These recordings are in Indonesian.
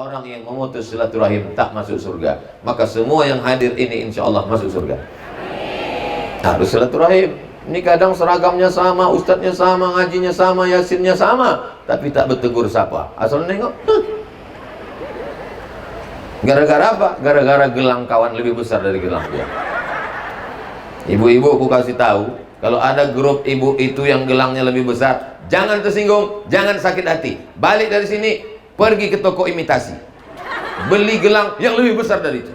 orang yang memutus silaturahim tak masuk surga. Maka semua yang hadir ini insya Allah masuk surga. Harus silaturahim. Ini kadang seragamnya sama, ustadznya sama, ngajinya sama, yasinnya sama, tapi tak bertegur sapa. Asal nengok, gara-gara apa? Gara-gara gelang kawan lebih besar dari gelang dia. Ibu-ibu, aku kasih tahu, kalau ada grup ibu itu yang gelangnya lebih besar, jangan tersinggung, jangan sakit hati. Balik dari sini, pergi ke toko imitasi, beli gelang yang lebih besar dari itu.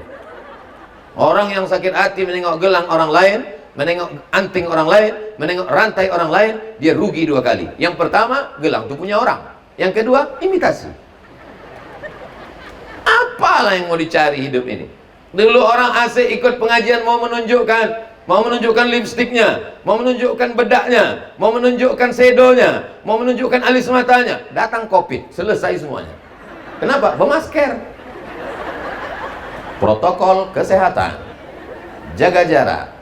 Orang yang sakit hati menengok gelang orang lain, menengok anting orang lain, menengok rantai orang lain, dia rugi dua kali. Yang pertama, gelang itu punya orang. Yang kedua, imitasi. Apalah yang mau dicari hidup ini? Dulu orang asik ikut pengajian mau menunjukkan lipstiknya, mau menunjukkan bedaknya, mau menunjukkan sedonya, mau menunjukkan alis matanya. Datang COVID, selesai semuanya. Kenapa? Bermasker. Protokol kesehatan, jaga jarak,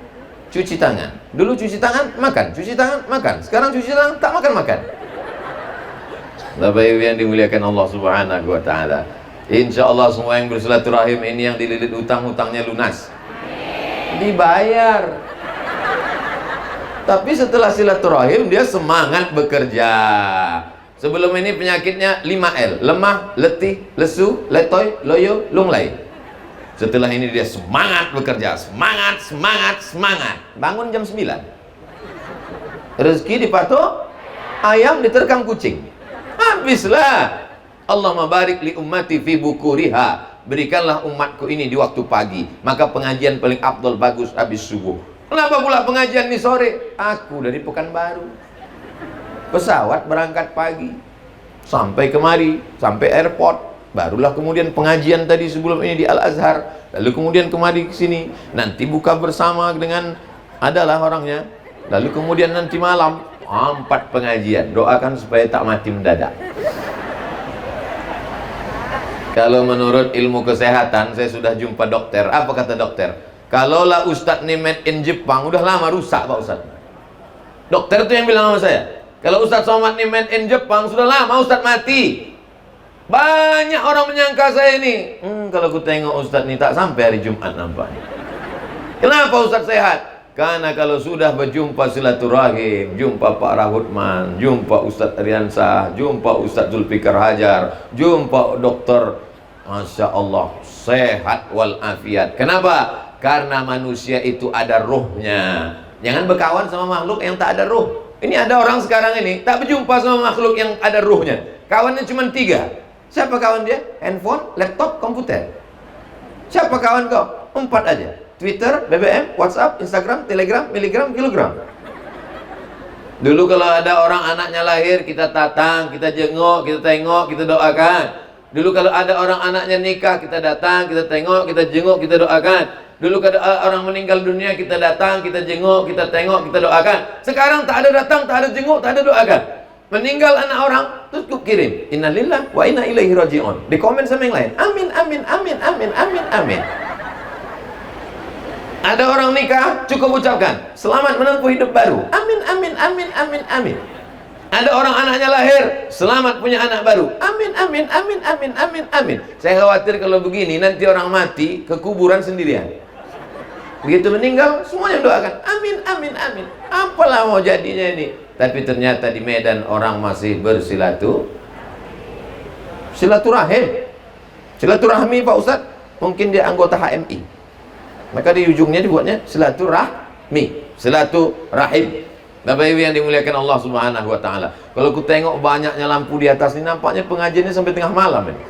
cuci tangan. Dulu cuci tangan makan, cuci tangan makan. Sekarang cuci tangan tak makan. Bapak Ibu yang dimuliakan Allah Subhanahu wa taala. Insya Allah semua yang bersilaturahim ini yang dililit utang-utangnya lunas, dibayar. Tapi setelah silaturahim dia semangat bekerja. Sebelum ini penyakitnya 5L, lemah, letih, lesu, letoy, loyo, lunglai. Setelah ini dia semangat bekerja, semangat. Bangun jam 9. Rezeki dipatok, ayam diterkam kucing. Habislah. Allahumma barik li ummati fi bukuriha. Berikanlah umatku ini di waktu pagi. Maka pengajian paling afdol bagus habis subuh. Kenapa pula pengajian ini sore? Aku dari Pekanbaru. Pesawat berangkat pagi. Sampai kemari, sampai airport. Barulah kemudian pengajian tadi sebelum ini di Al-Azhar, lalu kemudian kemari ke sini, nanti buka bersama dengan adalah orangnya, lalu kemudian nanti malam 4 pengajian. Doakan supaya tak mati mendadak. Kalau menurut ilmu kesehatan, saya sudah jumpa dokter. Apa kata dokter? Kalaulah Ustadz ini made in Jepang, udah lama rusak Pak Ustadz. Dokter itu yang bilang sama saya, kalau Ustadz Somad ini made in Jepang, sudah lama Ustadz mati. Banyak orang menyangka saya ini, kalau aku tengok Ustadz ini tak sampai hari Jumat nampaknya. Kenapa Ustadz sehat? Karena kalau sudah berjumpa silaturahim, jumpa Pak Rahutman, jumpa Ustadz Riansah, jumpa Ustadz Zulfikar Hajar, jumpa dokter, Masya Allah, sehat walafiat. Kenapa? Karena manusia itu ada ruhnya. Jangan berkawan sama makhluk yang tak ada ruh. Ini ada orang sekarang ini tak berjumpa sama makhluk yang ada ruhnya. Kawannya cuma 3. Siapa kawan dia? Handphone, laptop, komputer. Siapa kawan kau? 4 aja. Twitter, BBM, WhatsApp, Instagram, Telegram, Miligram, Kilogram. Dulu kalau ada orang anaknya lahir, kita datang, kita jenguk, kita tengok, kita doakan. Dulu kalau ada orang anaknya nikah, kita datang, kita tengok, kita jenguk, kita doakan. Dulu kalau orang meninggal dunia, kita datang, kita jenguk, kita tengok, kita doakan. Sekarang tak ada datang, tak ada jenguk, tak ada doakan. Meninggal anak orang, terus kirim innalillah wa inna ilaihi raji'un. Di komen sama yang lain, amin, amin, amin, amin, amin, amin. Ada orang nikah, cukup ucapkan selamat menempuh hidup baru, amin, amin, amin, amin, amin. Ada orang anaknya lahir, selamat punya anak baru, amin, amin, amin, amin, amin, amin. Saya khawatir kalau begini nanti orang mati ke kuburan sendirian. Begitu meninggal, semuanya doakan amin, amin, amin. Apalah mau jadinya ini? Tapi ternyata di Medan orang masih silaturahim. Silaturahmi Pak Ustadz, mungkin dia anggota HMI. Maka di ujungnya dibuatnya silaturahmi, silaturahim. Bapak Ibu yang dimuliakan Allah Subhanahu wa taala. Kalau ku tengok banyaknya lampu di atas ini, nampaknya pengajiannya sampai tengah malam ini.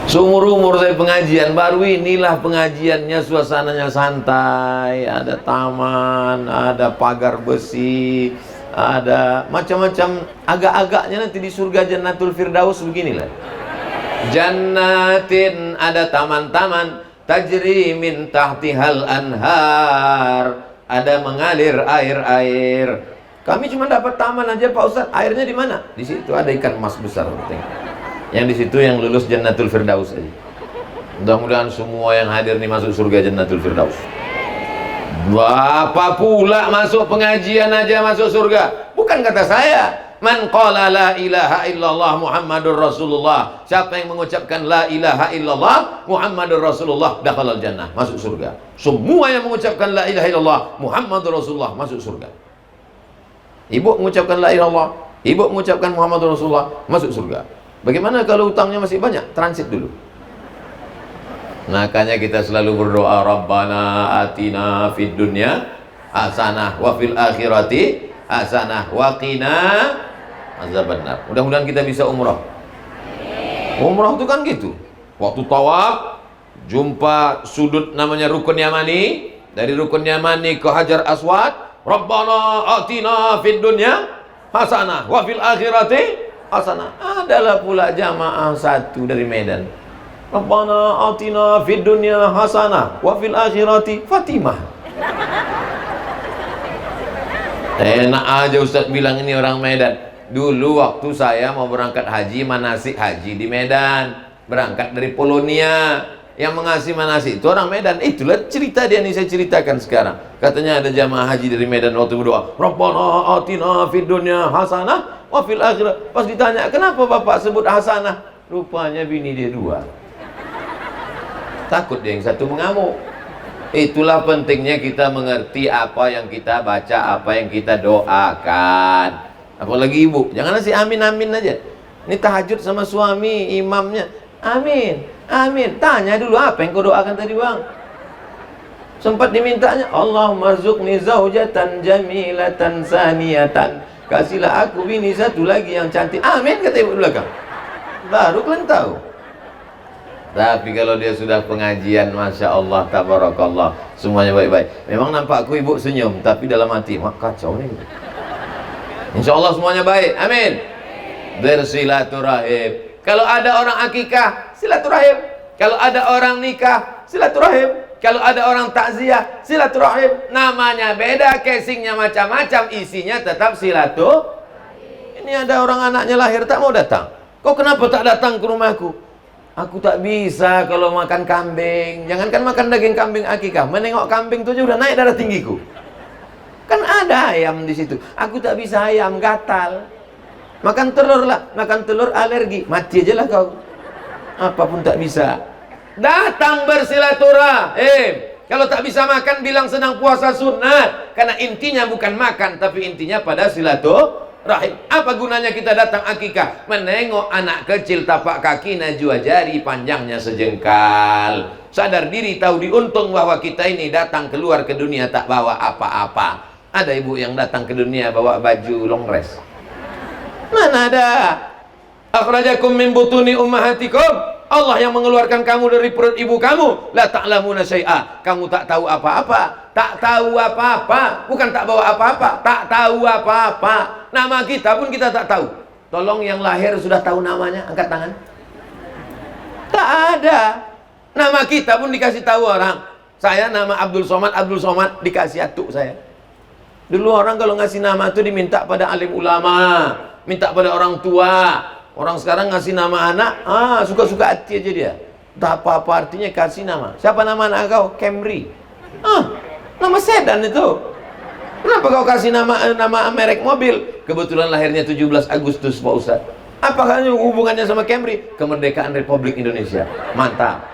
Seumur-umur saya pengajian, baru inilah pengajiannya suasananya santai, ada taman, ada pagar besi, ada macam-macam. Agak-agaknya nanti di surga Jannatul Firdaus beginilah. Jannatin, ada taman-taman, tajri min tahtihal anhar, ada mengalir air-air. Kami cuma dapat taman aja Pak Ustadz, airnya di mana? Di situ ada ikan emas besar. Yang di situ yang lulus Jannatul Firdaus aja. Mudah-mudahan semua yang hadir nih masuk surga Jannatul Firdaus. Bapak pula masuk pengajian aja masuk surga. Bukan kata saya, Man qala la ilaha illallah Muhammadur Rasulullah. Siapa yang mengucapkan la ilaha illallah Muhammadur Rasulullah, dakhalal jannah, masuk surga. Semua yang mengucapkan la ilaha illallah Muhammadur Rasulullah masuk surga. Ibu mengucapkan la ilaha illallah, ibu mengucapkan Muhammadur Rasulullah, masuk surga. Bagaimana kalau utangnya masih banyak? Transit dulu. Makanya kita selalu berdoa, Rabbana atina fid dunya hasanah wa fil akhirati hasanah wa qina azabannar. Mudah-mudahan kita bisa umrah. Umrah itu kan gitu. Waktu tawaf jumpa sudut namanya Rukun Yamani, dari Rukun Yamani ke Hajar Aswad, Rabbana atina fid dunya hasanah wa fil akhirati hasanah. Adalah pula jamaah satu dari Medan. Rabbana atina fid dunya hasanah wa fil akhirati Fatimah. Enak aja Ustaz bilang ini orang Medan. Dulu waktu saya mau berangkat haji, manasik haji di Medan, berangkat dari Polonia. Yang mengasih manasik itu orang Medan. Itulah cerita dia nih, saya ceritakan sekarang. Katanya ada jamaah haji dari Medan waktu berdoa, Rabbana atina fid dunya hasanah wa fil akhirah. Pas ditanya, kenapa Bapak sebut hasanah? Rupanya bini dia dua. Takut dia yang satu mengamuk. Itulah pentingnya kita mengerti apa yang kita baca, apa yang kita doakan. Apalagi ibu, jangan nasi amin-amin aja. Ini tahajud sama suami, imamnya amin, amin. Tanya dulu apa yang kau doakan tadi bang. Sempat dimintanya, Allahumma rzuqni zaujatan jamilatan saniyatan. Kasihlah aku bini satu lagi yang cantik. Amin kata ibu belakang. Baru kalian tahu. Tapi kalau dia sudah pengajian, Masya Allah, Tabarakallah, semuanya baik-baik. Memang nampakku ibu senyum, tapi dalam hati, wah kacau nih. Insya Allah semuanya baik, amin. Bersilaturahim. Kalau ada orang akikah, silaturahim. Kalau ada orang nikah, silaturahim. Kalau ada orang takziah, silaturahim. Namanya beda, casingnya macam-macam, isinya tetap silaturahim. Ini ada orang anaknya lahir tak mau datang. Kau kenapa tak datang ke rumahku? Aku tak bisa kalau makan kambing. Jangankan makan daging kambing akikah, menengok kambing itu aja udah naik darah tinggiku. Kan ada ayam di situ. Aku tak bisa ayam, gatal. Makan telur lah, makan telur alergi, mati aja lah kau. Apapun tak bisa. Datang bersilaturahim. Kalau tak bisa makan, bilang sedang puasa sunat. Karena intinya bukan makan, tapi intinya pada silaturahim. Apa gunanya kita datang akikah? Menengok anak kecil, tapak kaki, najwa jari, panjangnya sejengkal. Sadar diri, tahu diuntung bahwa kita ini datang keluar ke dunia tak bawa apa-apa. Ada ibu yang datang ke dunia bawa baju long dress. Mana ada? Akhrajakum min butuni ummahatikum. Allah yang mengeluarkan kamu dari perut ibu kamu. La ta'lamuna syai'a. Kamu tak tahu apa-apa. Tak tahu apa-apa. Bukan tak bawa apa-apa, tak tahu apa-apa. Nama kita pun kita tak tahu. Tolong yang lahir sudah tahu namanya, angkat tangan. Tak ada. Nama kita pun dikasih tahu orang. Saya nama Abdul Somad, Abdul Somad dikasih atuk saya. Dulu orang kalau ngasih nama itu diminta pada alim ulama, minta pada orang tua. Orang sekarang ngasih nama anak, suka-suka hati aja dia. Tak apa-apa artinya kasih nama. Siapa nama anak kau? Camry. Nama sedan itu. Kenapa kau kasih nama merek mobil? Kebetulan lahirnya 17 Agustus Pak Ustaz. Apakah hubungannya sama Camry? Kemerdekaan Republik Indonesia. Mantap.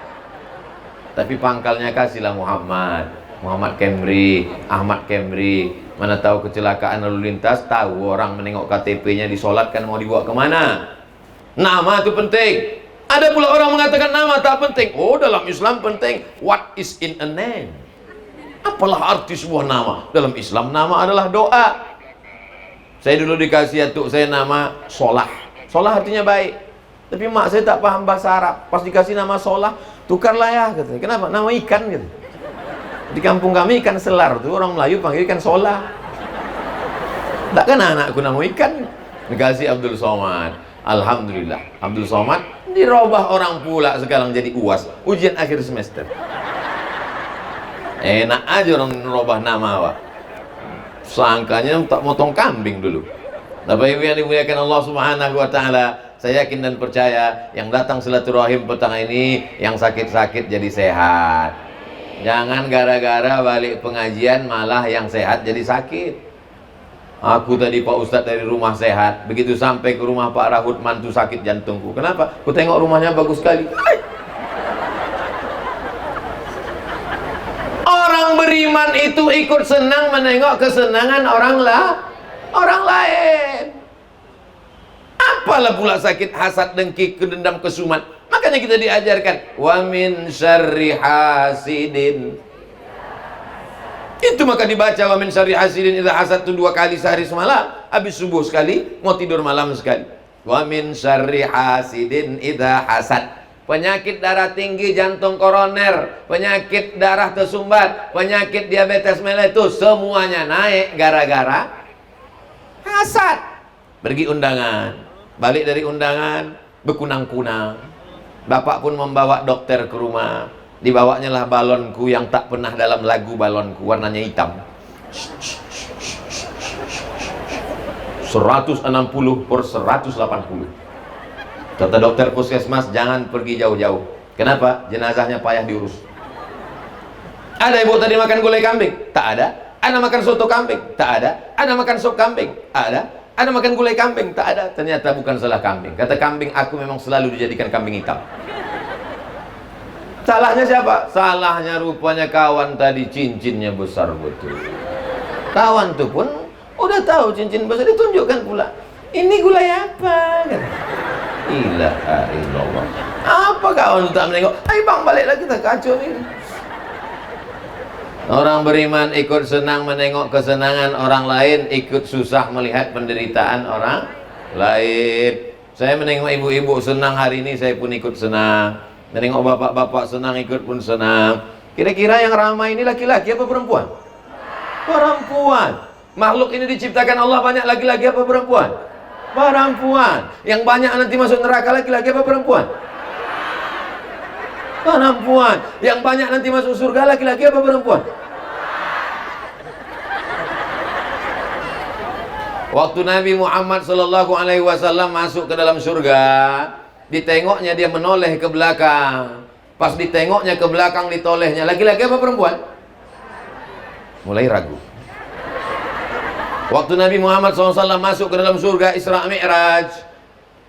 Tapi pangkalnya kasihlah Muhammad. Muhammad Camry, Ahmad Camry. Mana tahu kecelakaan lalu lintas, tahu orang menengok KTP-nya disolatkan mau dibawa kemana. Nama itu penting. Ada pula orang mengatakan nama tak penting. Oh, dalam Islam penting. What is in a name? Apalah arti sebuah nama? Dalam Islam nama adalah doa. Saya dulu dikasih atuk saya nama Solah. Solah artinya baik. Tapi mak saya tak paham bahasa Arab. Pas dikasih nama Solah, tukarlah ya katanya. Kenapa? Nama ikan gitu. Di kampung kami ikan selar tuh orang Melayu panggil ikan Solah. Tak kan anakku nama ikan. Dikasih Abdul Somad. Alhamdulillah, Abdul Somad dirubah orang pula sekarang jadi UAS, ujian akhir semester. Enak aja orang merubah nama, Pak. Sangkanya tak motong kambing dulu. Bapak Ibu yang dimuliakan Allah Subhanahu wa taala, saya yakin dan percaya yang datang silaturahim petang ini yang sakit-sakit jadi sehat. Jangan gara-gara balik pengajian malah yang sehat jadi sakit. Aku tadi Pak Ustadz dari rumah sehat, begitu sampai ke rumah Pak Rahut mantu sakit jantungku. Kenapa? Aku tengok rumahnya bagus sekali. Orang beriman itu ikut senang menengok kesenangan orang lain. Apalah pula sakit hasad, dengki, kedendam, kesumat. Makanya kita diajarkan wa min syarri hasidin. Itu maka dibaca wa min syarri hasidin idza hasad itu 2 kali sehari semalam. Habis subuh sekali, mau tidur malam sekali. Wa min syarri hasidin idza hasad. Penyakit darah tinggi, jantung koroner, penyakit darah tersumbat, penyakit diabetes mellitus, semuanya naik gara-gara hasad. Pergi undangan, balik dari undangan bekunang-kunang. Bapak pun membawa dokter ke rumah. Dibawanya lah balonku yang tak pernah dalam lagu balonku, warnanya hitam. 160 per 180. Kata dokter puskesmas, jangan pergi jauh-jauh. Kenapa? Jenazahnya payah diurus. Ada ibu tadi makan gulai kambing? Tak ada. Ada makan soto kambing? Tak ada. Ada makan sop kambing? Ada. Ada makan gulai kambing? Tak ada. Ternyata bukan salah kambing. Kata kambing, aku memang selalu dijadikan kambing hitam. Salahnya siapa? Salahnya rupanya kawan tadi, cincinnya besar betul. Kawan tuh pun udah tahu cincin besar, ditunjukkan pula. Ini gulai apa? Ilaha illallah. Apa kawan itu tak menengok? Ayo bang, balik lagi, kita kacau ini. Orang beriman ikut senang menengok kesenangan orang lain, ikut susah melihat penderitaan orang lain. Saya menengok ibu-ibu senang hari ini, saya pun ikut senang. Menengok bapak-bapak senang, ikut pun senang. Kira-kira yang ramai ini laki-laki apa perempuan? Perempuan. Makhluk ini diciptakan Allah banyak laki-laki apa perempuan? Perempuan. Yang banyak nanti masuk neraka laki-laki apa perempuan? Perempuan. Yang banyak nanti masuk surga laki-laki apa perempuan? Waktu Nabi Muhammad SAW masuk ke dalam surga, ditengoknya dia menoleh ke belakang. Pas ditengoknya ke belakang, ditolehnya laki-laki apa perempuan? Mulai ragu. Waktu Nabi Muhammad SAW masuk ke dalam surga Isra Mi'raj,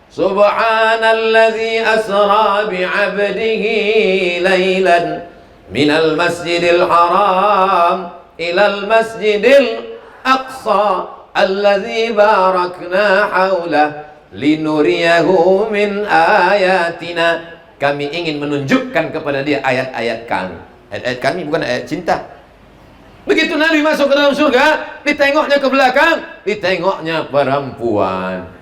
Subhanalladzi asra bi'abdihi laylan minal masjidil haram ilal masjidil aqsa alladzi barakna haulah linuriyahu min ayatina. Kami ingin menunjukkan kepada dia ayat-ayat kami. Ayat-ayat kami bukan ayat cinta. Begitu Nabi masuk ke dalam surga, ditengoknya ke belakang, ditengoknya perempuan.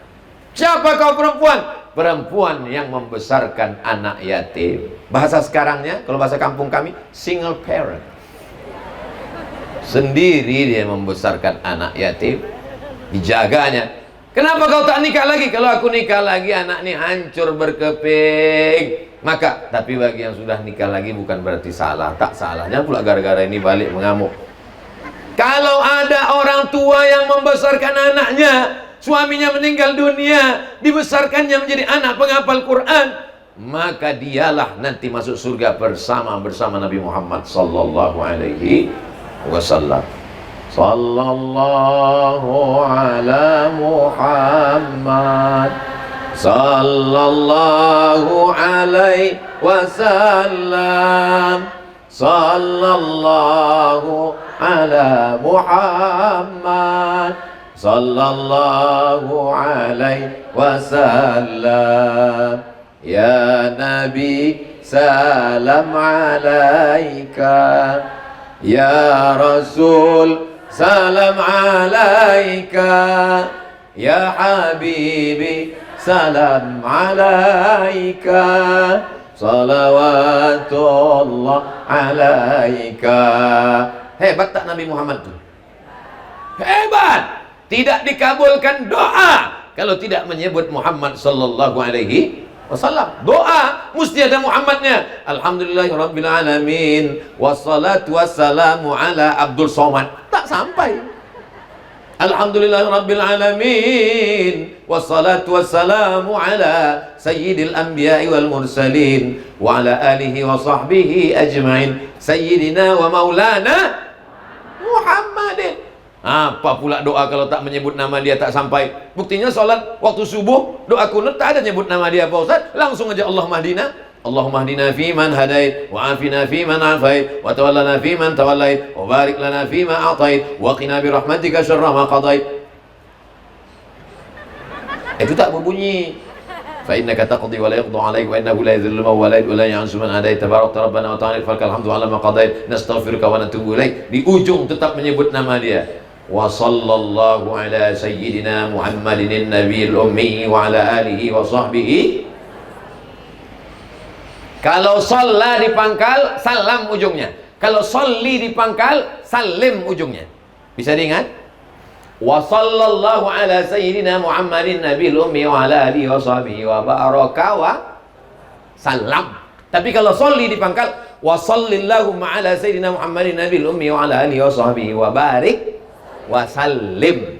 Siapa kau perempuan? Perempuan yang membesarkan anak yatim. Bahasa sekarangnya, kalau bahasa kampung kami, single parent. Sendiri dia membesarkan anak yatim, dijaganya. Kenapa kau tak nikah lagi? Kalau aku nikah lagi, anak ini hancur berkeping. Maka, tapi bagi yang sudah nikah lagi bukan berarti salah. Tak salah. Jangan pula gara-gara ini balik mengamuk. Kalau ada orang tua yang membesarkan anaknya, suaminya meninggal dunia, dibesarkannya menjadi anak penghafal Quran, maka dialah nanti masuk surga bersama Nabi Muhammad sallallahu alaihi wasallam. Sallallahu ala Muhammad sallallahu alaihi wasallam. Sallallahu ala Muhammad sallallahu alaihi wasallam. Ya Nabi salam alaika, ya Rasul salam alaika, ya Habibi salam alaika, salawatullah alaika. Hebat tak Nabi Muhammad itu? Hebat. Tidak dikabulkan doa kalau tidak menyebut Muhammad sallallahu alaihi wasallam. Doa mesti ada Muhammadnya. Alhamdulillahirabbil alamin wassalatu wassalamu ala Abdul Somad. Tak sampai. Alhamdulillahirabbil alamin wassalatu wassalamu ala sayyidil anbiya'i wal mursalin wa ala alihi wa sahbihi ajma'in sayyidina wa maulana Muhammadin. Apa pula doa kalau tak menyebut nama dia tak sampai? Buktinya sholat waktu subuh doa kunut tak ada nyebut nama dia Pak Ustaz, langsung aja Allah mahdina. Allahumma hdina fi man hadait, wa afina fi man afait, wa tawallana fi man tawallait, wa barik lana fi ma a'tait, wa qina bi rahmatika syarra ma qadait. Itu tak berbunyi. Fa innaka taqdi wa la yuqda 'alaik wa innahu la yadhillu man walait wa la yu'izzu man adait, tabarakta rabbana wa ta'ala falakal hamdu 'ala ma qadait, nastaghfiruka wa natubu ilaik. Di ujung tetap menyebut nama dia. Wa sallallahu ala sayyidina Muhammadin nabiyil ummi wa ala alihi wa sahbihi. Kalau shalla di pangkal, salam ujungnya. Kalau sholli di pangkal, salim ujungnya. Bisa diingat? Wa sallallahu ala sayyidina Muhammadin nabiyil ummi wa ala alihi wa sahbihi wa baraka wa salam. Tapi kalau sholli di pangkal, wa sallillahu ala sayyidina Muhammadin nabiyil ummi wa ala alihi wa sahbihi wa barik wa sallim.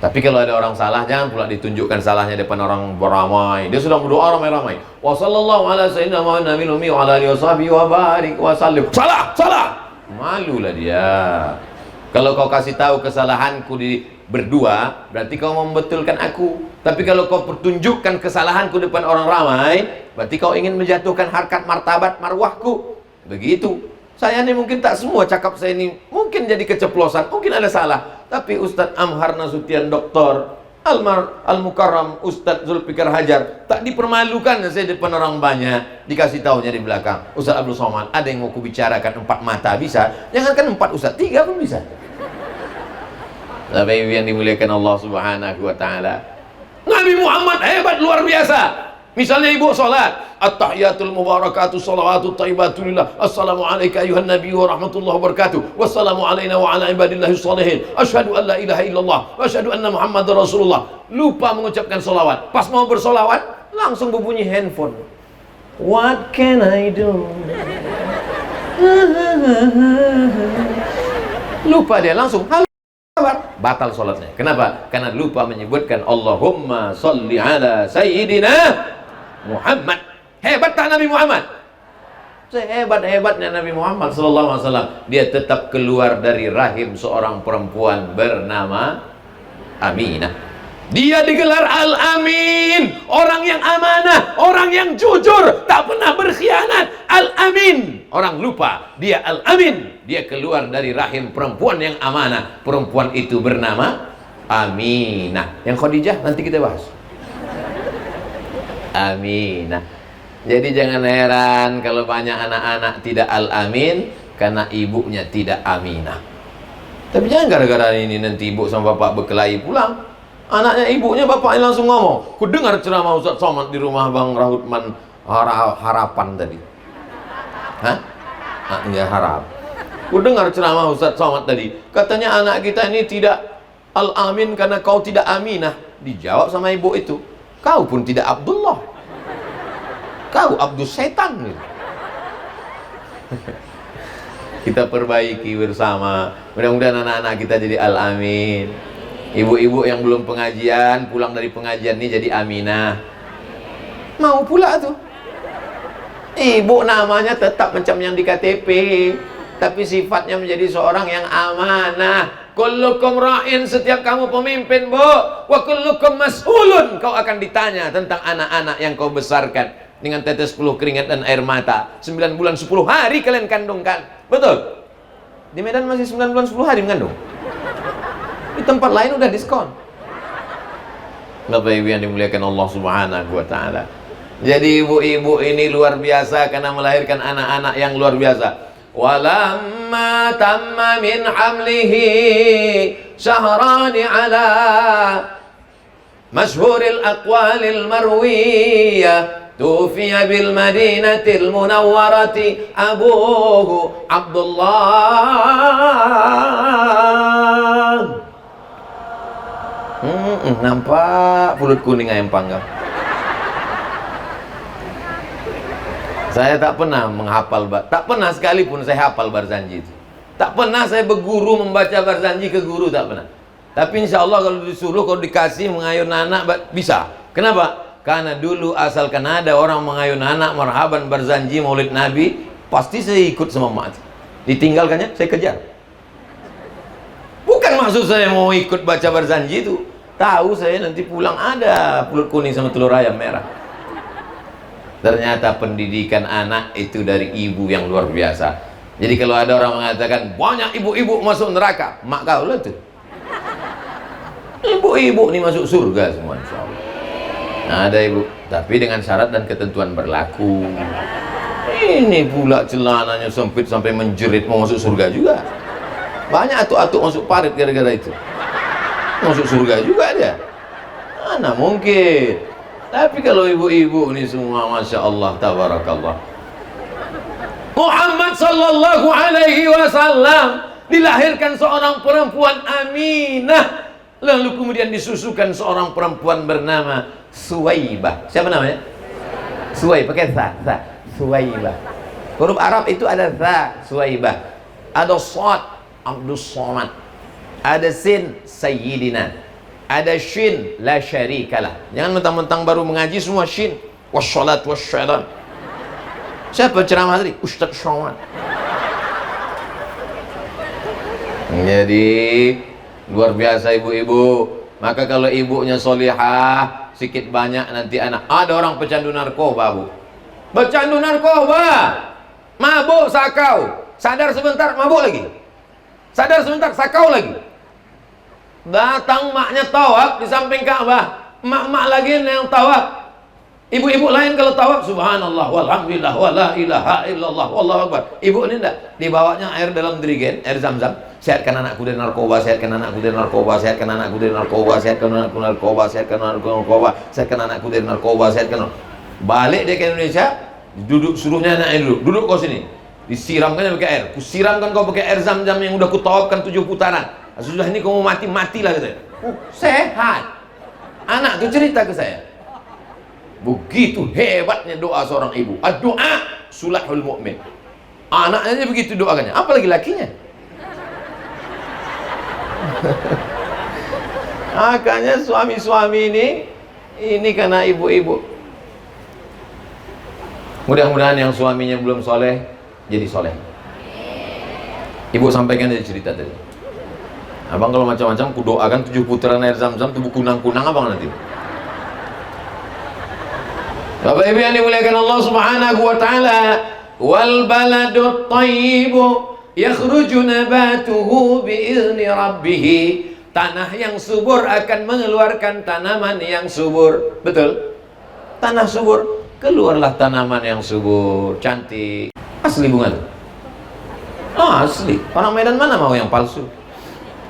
Tapi kalau ada orang salah, jangan pula ditunjukkan salahnya depan orang beramai. Dia sudah berdoa ramai-ramai. Wa sallallahu ala sayyidina Muhammadin nabiyil ummi wa ala alihi wa sahbihi wa barik wa sallim. Salah, salah. Malulah dia. Kalau kau kasih tahu kesalahanku di berdua, berarti kau membetulkan aku. Tapi kalau kau pertunjukkan kesalahanku depan orang ramai, berarti kau ingin menjatuhkan harkat martabat marwahku. Begitu. Saya ini mungkin tak semua cakap saya ini mungkin jadi keceplosan, mungkin ada salah. Tapi Ustadz Amhar Nasution Doktor Al-Mukarram Ustadz Zulfikar Hajar tak dipermalukan saya depan orang banyak. Dikasih tahunya di belakang, Ustadz Abdul Somad, ada yang mau kubicarakan 4 mata bisa, jangankan 4 Ustadz, 3 pun bisa. Bapak Ibu yang dimuliakan Allah Subhanahu wa Ta'ala, Nabi Muhammad hebat luar biasa. Misalnya ibu sholat, at-tahiyatul mubarakatuh salawatut taibatu lillah, assalamu alayka ayuhan nabi wa rahmatullahi wa barakatuh, wassalamu alayna wa ala ibadillahi sholihin, asyhadu an la ilaha illallah wa asyhadu anna muhammadar rasulullah. Lupa mengucapkan solawat. Pas mau bersolawat langsung berbunyi handphone. What can I do? Lupa dia langsung batal sholatnya. Kenapa? Karena lupa menyebutkan Allahumma sholli ala sayyidina Muhammad. Hebat tak Nabi Muhammad? Sehebat-hebatnya Nabi Muhammad sallallahu alaihi wasallam, dia tetap keluar dari rahim seorang perempuan bernama Aminah. Dia digelar Al-Amin, orang yang amanah, orang yang jujur, tak pernah berkhianat. Al-Amin, orang lupa, dia Al-Amin. Dia keluar dari rahim perempuan yang amanah. Perempuan itu bernama Aminah. Yang Khadijah nanti kita bahas. Aminah. Jadi jangan heran kalau banyak anak-anak tidak Al-Amin karena ibunya tidak Aminah. Tapi jangan gara-gara ini nanti ibu sama bapak berkelahi pulang. Anaknya ibunya bapaknya langsung ngomong, ku dengar ceramah Ustaz Somad di rumah Bang Rahutman Harapan tadi. Hah? Ya harap. Ku dengar ceramah Ustaz Somad tadi, katanya anak kita ini tidak Al-Amin karena kau tidak Aminah. Dijawab sama ibu itu, kau pun tidak Abdullah, kau Abdul Setan gitu. Kita perbaiki bersama. Mudah-mudahan anak-anak kita jadi Al-Amin. Ibu-ibu yang belum pengajian, pulang dari pengajian ini jadi Aminah. Mau pula tuh. Ibu namanya tetap macam yang di KTP, tapi sifatnya menjadi seorang yang amanah. Kullukum ra'in, setiap kamu pemimpin, Bu. Wa kullukum mas'ulun, kau akan ditanya tentang anak-anak yang kau besarkan dengan tetes peluh keringat dan air mata. 9 bulan 10 hari kalian kandungkan. Betul? Di Medan masih 9 bulan 10 hari mengandung. Di tempat lain udah diskon. Bapak Ibu yang dimuliakan Allah Subhanahu wa Ta'ala. Jadi ibu-ibu ini luar biasa karena melahirkan anak-anak yang luar biasa. Walamma tamma min hamlihi syahrani ala masyhuril aqwalil marwiyah tufiya bil madinatil munawwarati abuhu Abdullah. Nampak pulut kuning ayam panggang. Saya tak pernah menghafal, tak pernah sekalipun saya hafal Barzanji itu. Tak pernah saya berguru membaca Barzanji ke guru, tak pernah. Tapi insya Allah kalau disuruh, kalau dikasih mengayun anak bisa. Kenapa? Karena dulu asalkan ada orang mengayun anak marhaban Barzanji maulid Nabi, pasti saya ikut sama mak. Ditinggalkannya saya kejar. maksud saya mau ikut baca Barzanji itu? Tahu saya nanti pulang ada pulut kuning sama telur ayam merah. Ternyata pendidikan anak itu dari ibu yang luar biasa. Jadi kalau ada orang mengatakan banyak ibu-ibu masuk neraka, mak kau lah tuh. Ibu-ibu ini masuk surga semua, insyaallah. Nah, ada ibu, tapi dengan syarat dan ketentuan berlaku. Ini pula celananya sempit sampai menjerit mau masuk surga juga. Banyak atuk-atuk masuk parit gara-gara itu. Masuk surga juga dia. Mana mungkin. Tapi kalau ibu-ibu ini semua, masya Allah, tabarakallah. Muhammad sallallahu alaihi wasallam dilahirkan seorang perempuan Aminah, lalu kemudian disusukan seorang perempuan bernama Suwaibah. Siapa namanya? Suwaibah, pakai sa, Suwaibah. Huruf Arab itu ada sa, Suwaibah. Ada sad, Abdus Somad. Ada sin, Sayyidina. Ada shin, la syarikalah. Jangan mentang-mentang baru mengaji semua shin. Wassalat wassalam. Siapa ceramah tadi? Ustaz Syawal. Jadi luar biasa ibu-ibu. Maka kalau ibunya solihah, sedikit banyak nanti anak. Ada orang pecandu narkoba, Bu. Pecandu narkoba, mabuk sakau. Sadar sebentar, mabuk lagi. Sadar sebentar, sakau lagi. Datang maknya tawaf di samping Ka'bah, mak-mak lagi yang tawaf. Ibu-ibu lain kalau tawaf, subhanallah, walhamdulillah, wala ilaha illallah, wallahu akbar. Ibu ini enggak, dibawanya air dalam dirigen, air zam-zam. Sehatkan anakku dari narkoba, sehatkan anakku dari narkoba, sehatkan anakku dari narkoba, sehatkan anakku dari narkoba, sehatkan anakku dari narkoba, sehatkan anakku dari narkoba, sehatkan. Balik dia ke Indonesia, duduk, suruhnya anaknya duduk kau sini. Disiramkan pakai air. Kusiramkan kau pakai air zam-zam yang udah kutawafkan 7 putaran. Sudah ini kamu mati, matilah katanya. Sehat. Anak itu cerita ke saya. Begitu hebatnya doa seorang ibu. Doa sulahul mu'min. Anaknya begitu doakannya, apalagi lakinya. Makanya suami-suami ini karena ibu-ibu. Mudah-mudahan yang suaminya belum soleh jadi soleh. Ibu sampaikan dari cerita tadi. Abang kalau macam-macam ku doakan 7 putaran air zam-zam, tubuh kunang-kunang abang nanti. Bapak Ibu yang dimuliakan Allah Subhanahu wa taala, wal baladut thayyibu yakhruju nabatuhu biizni rabbih. Tanah yang subur akan mengeluarkan tanaman yang subur. Betul? Tanah subur, keluarlah tanaman yang subur, cantik. Asli bunga tuh. Asli. Orang Medan mana mau yang palsu?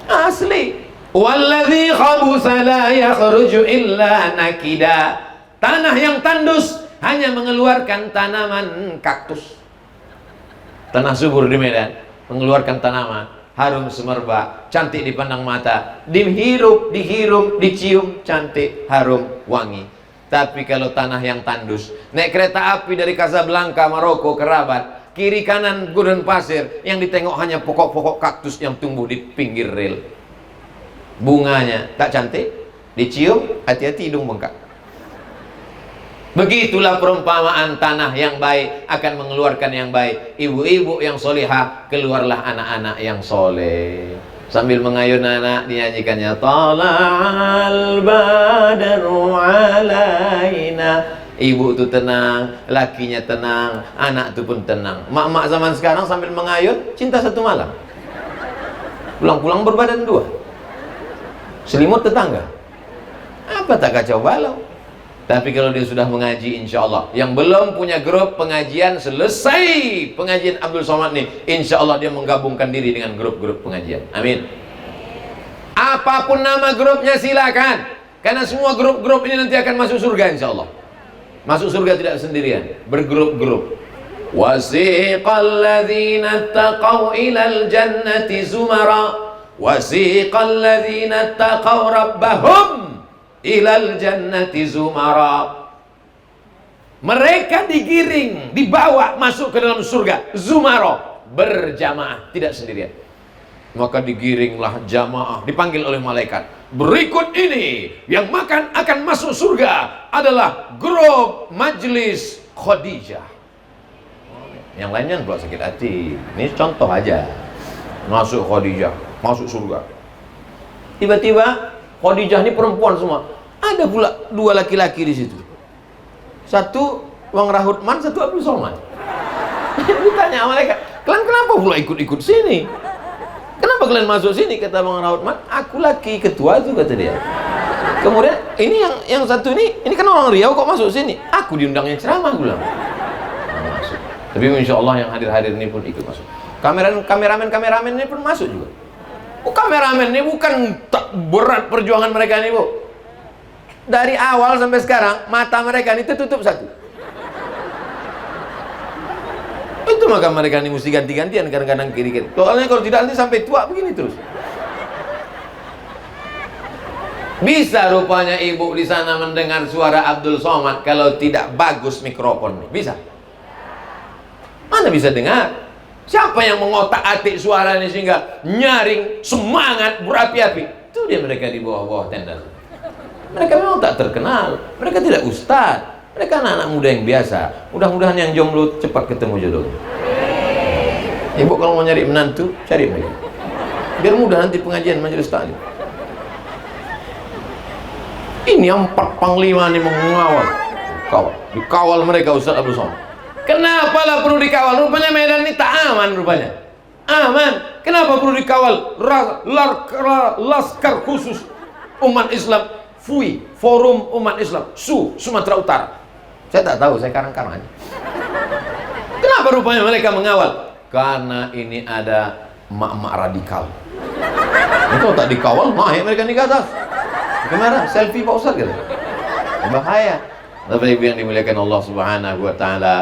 Asli. Walladzi khabusa la yakhruju illa nakida. Tanah yang tandus hanya mengeluarkan tanaman kaktus. Tanah subur di Medan mengeluarkan tanaman harum semerbak, cantik dipandang mata, dihirup, dicium, cantik, harum, wangi. Tapi kalau tanah yang tandus, naik kereta api dari Casablanca, Maroko ke Rabat, kiri kanan gurun pasir, yang ditengok hanya pokok-pokok kaktus yang tumbuh di pinggir rel. Bunganya tak cantik, dicium, hati-hati hidung bengkak. Begitulah perumpamaan tanah yang baik akan mengeluarkan yang baik. Ibu-ibu yang solihah, keluarlah anak-anak yang soleh. Sambil mengayun anak dinyanyikannya, tala'al badru alaina. Ibu itu tenang, lakinya tenang, anak itu pun tenang. Mak-mak zaman sekarang sambil mengayun, cinta satu malam. Pulang-pulang berbadan 2. Selimut tetangga. Apa tak kacau balau? Tapi kalau dia sudah mengaji, insya Allah. Yang belum punya grup pengajian, selesai pengajian Abdul Somad nih, insya Allah dia menggabungkan diri dengan grup-grup pengajian. Amin. Apapun nama grupnya silakan, karena semua grup-grup ini nanti akan masuk surga insya Allah. Masuk surga tidak sendirian, bergrup-grup. Wasiqal ladzina taqaw ilal jannati zumara, wasiqal ladzina taqaw rabbahum ilal jannati zumara. Mereka digiring, dibawa masuk ke dalam surga zumara, berjamaah, tidak sendirian. Maka digiringlah jamaah, dipanggil oleh malaikat. Berikut ini yang akan masuk surga adalah grup Majlis Khadijah. Yang lainnya belum sakit hati. Ini contoh aja. Masuk Khadijah, masuk surga. Tiba-tiba Khadijah ini perempuan semua. Ada pula 2 laki-laki di situ. Satu Wang Rahutman, satu Abdul Somad. Ditanya malaikat, kalian kenapa pula ikut-ikut sini? Kenapa kalian masuk sini? Kata Bang Rahutman, aku laki ketua itu, kata dia. Kemudian ini yang satu ini kan orang Riau kok masuk sini? Aku diundangnya ceramah, gue bilang. Masuk. Tapi insya Allah yang hadir-hadir ini pun ikut masuk. Kameramen ini pun masuk juga. Oh, kameramen ini bukan tak berat perjuangan mereka ini, Bu. Dari awal sampai sekarang mata mereka ini tertutup satu. Itu maka mereka ini mesti ganti-gantian kadang-kadang kiri-kiri. Soalnya kalau tidak nanti sampai tua begini terus. Bisa rupanya ibu di sana mendengar suara Abdul Somad kalau tidak bagus mikrofonnya. Bisa? Mana bisa dengar? Siapa yang mengotak-atik suara ini sehingga nyaring, semangat, berapi-api? Itu dia mereka di bawah-bawah tenda. Mereka memang tak terkenal. Mereka tidak ustadz. Mereka anak-anak muda yang biasa. Mudah-mudahan yang jomblo cepat ketemu jodoh. Ibu kalau mau nyari menantu, cari mereka. Biar mudah nanti pengajian majelis taklim. Ini 4 panglima ini mengawal. Dikawal mereka Ustaz Abdul Somad. Kenapa lah perlu dikawal? Rupanya Medan ini tak aman rupanya. Aman. Kenapa perlu dikawal? Laskar khusus umat Islam FUI, Forum Umat Islam Sumatera Utara. Saya tak tahu, saya karang-karang aja. Kenapa rupanya mereka mengawal? Karena ini ada emak-emak radikal. Itu tak dikawal, naik mereka di atas. Gimana? Selfie Pak Ustaz gitu. Bahaya. Tapi ibu yang dimuliakan Allah Subhanahu wa taala,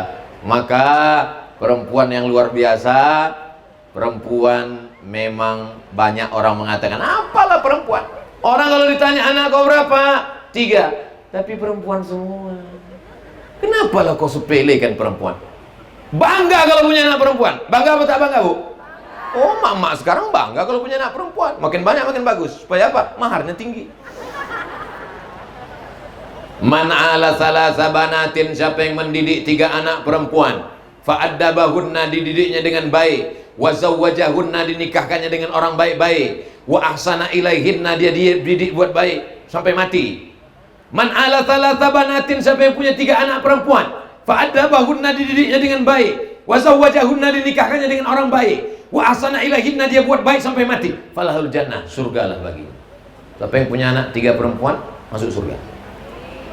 maka perempuan yang luar biasa, perempuan memang banyak orang mengatakan, apalah perempuan? Orang kalau ditanya anak kau berapa? 3. Tapi perempuan semua. Kenapa lah kau sepelekan perempuan? Bangga kalau punya anak perempuan. Bangga apa tak bangga, Bu? Oh, mak-mak sekarang bangga kalau punya anak perempuan. Makin banyak makin bagus. Supaya apa? Maharnya tinggi. Man ala salasa banatin, siapa yang mendidik 3 anak perempuan, fa'addabahunna, dididiknya dengan baik, wa zawwajahunna, dinikahkannya dengan orang baik-baik, wa ahsana ilaihinna, dia didik buat baik sampai mati. Man ala salasa banatin, siapa yang punya 3 anak perempuan, fa'addabahunna, dididiknya dengan baik, wa zawwajahunna, dinikahkannya dengan orang baik, wa ahsana ilaihinna, dia buat baik sampai mati, falahul jannah, surgalah baginya. Siapa yang punya anak 3 perempuan masuk surga.